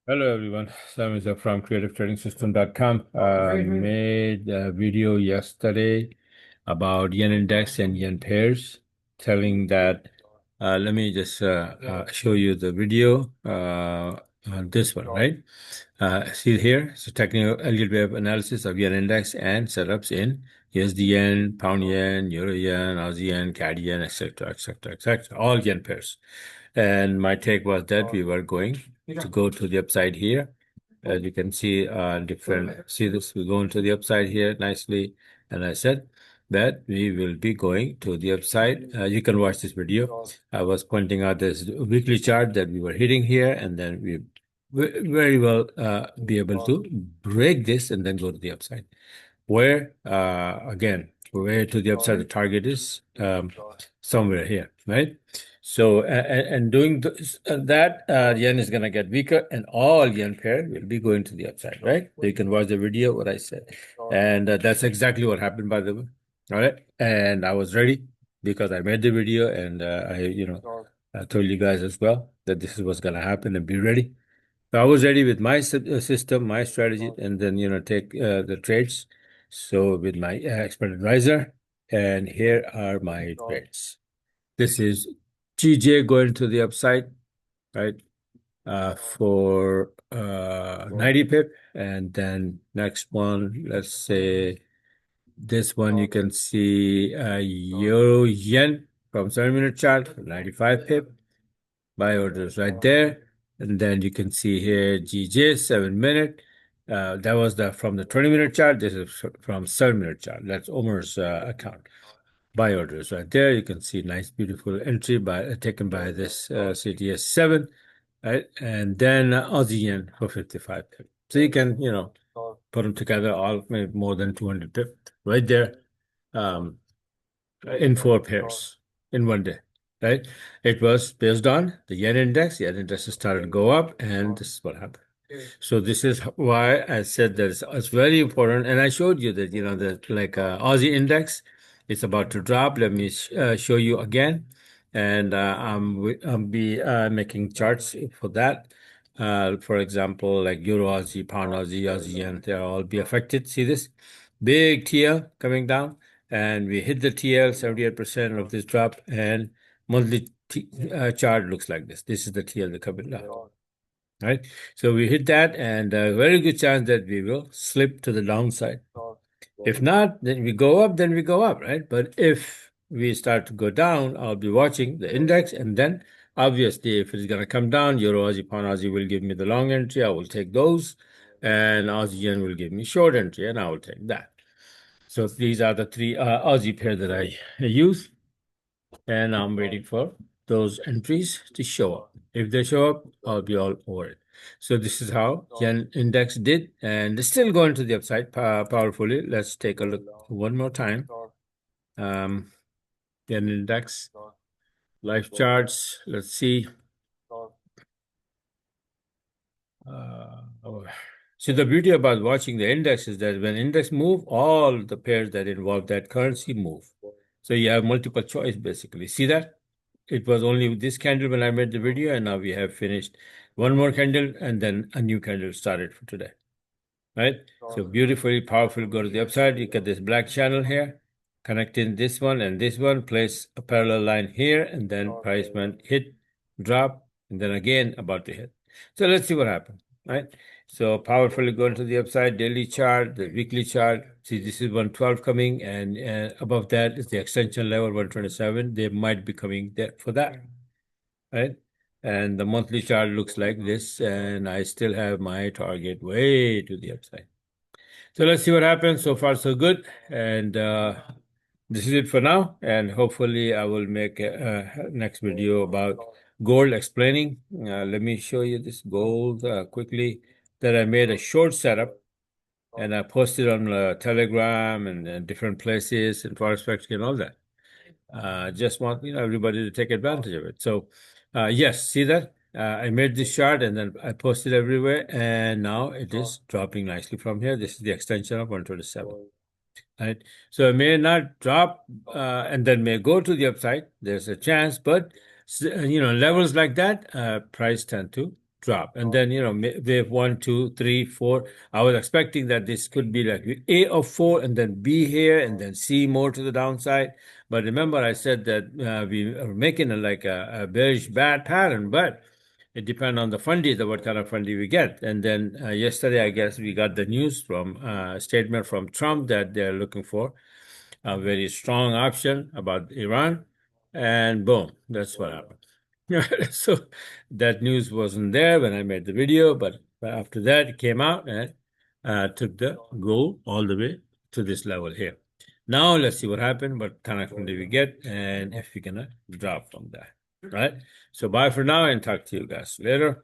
Hello everyone, Sam is from creativetrading.system.com. Made a video yesterday about yen index and yen pairs, telling that. Let me just show you the video on this one, right? See here, it's a technical yield wave analysis of yen index and setups in USD yen, pound yen, euro yen, Aussie yen, CAD yen, etc., etc., etc., all yen pairs. And my take was that we were going to go to the upside here. As you can see, see this, we're going to the upside here nicely. And I said that we will be going to the upside. You can watch this video. I was pointing out this weekly chart that we were hitting here, and then we very well be able to break this and then go to the upside. Where, again, where to the upside the target is somewhere here, right? So, and doing that, yen is going to get weaker and all yen pair will be going to the upside, right? So you can watch the video, what I said. And that's exactly what happened, by the way. All right. And I was ready because I made the video and I told you guys as well that this is what's going to happen and be ready. So I was ready with my system, my strategy, and then, take the trades. So with my expert advisor, and here are my trades. This is GJ going to the upside, right? For 90 pip. And then next one, let's say this one, you can see Euro Yen from 7-minute chart, 95 pip. Buy orders right there. And then you can see here GJ 7-minute. That was from the 20-minute chart. This is from 7-minute chart. That's Omer's account. Buy orders right there. You can see nice, beautiful entry taken by this CTS 7, right? And then Aussie yen for 55 pip. So you can, put them together all maybe more than 200 pip right there in 4 pairs in one day, right? It was based on the yen index. The yen index started to go up, and this is what happened. So this is why I said that it's very important. And I showed you that, that like Aussie index, it's about to drop. Let me show you again. And I'm be making charts for that. For example, like Euro Aussie, Pound Aussie, Aussie Yen, they'll all be affected. See this? Big TL coming down. And we hit the TL, 78% of this drop. And monthly chart looks like this. This is the TL coming down. Right? So we hit that, and a very good chance that we will slip to the downside. If not, then we go up, right? But if we start to go down, I'll be watching the index, and then obviously, if it's going to come down, Euro Aussie, Pound Aussie will give me the long entry. I will take those, and Aussie Yen will give me short entry, and I will take that. So these are the three Aussie pair that I use, and I'm waiting for those entries to show up. If they show up, I'll be all over it. So this is how yen index did, and it's still going to the upside powerfully. Let's take a look one more time. Yen index, live charts. Let's see. So the beauty about watching the index is that when index move, all the pairs that involve that currency move. So you have multiple choice basically. See that? It was only this candle when I made the video, and now we have finished one more candle, and then a new candle started for today. Right? So beautifully powerful. Go to the upside. You get this black channel here, connecting this one and this one. Place a parallel line here, and then price went hit, drop, and then again about to hit. So let's see what happens. Right? So powerfully going to the upside. Daily chart, the weekly chart. See, this is 112 coming, and above that is the extension level 127. They might be coming there for that. Right? And the monthly chart looks like this, and I still have my target way to the upside. So let's see what happens. So far, so good. And this is it for now. And hopefully, I will make a next video about gold explaining. Let me show you this gold quickly that I made a short setup, and I posted on Telegram and different places and Forex Factory and all that. Just want everybody to take advantage of it. So yes, see that? I made this chart and then I posted everywhere, and now it is dropping nicely from here. This is the extension of 127. Right? So it may not drop and then may go to the upside. There's a chance, but levels like that, price tend to drop. And then, wave 1, 2, 3, 4. I was expecting that this could be like A of 4 and then B here and then C more to the downside. But remember, I said that we are making a bearish bad pattern, but it depends on the funding, what kind of funding we get. And then yesterday, I guess we got the news from statement from Trump that they're looking for a very strong option about Iran. And boom, that's what happened. So that news wasn't there when I made the video, but after that it came out and took the gold all the way to this level here. Now let's see what happened, what kind of funding we get, and if we're gonna drop from there. Right? So bye for now and talk to you guys later.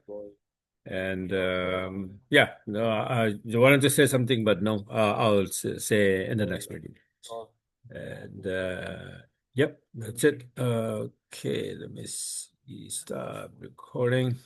And yeah, no, I wanted to say something, but no, I'll say in the next video. And yep, that's it. Okay, let me see, stop recording.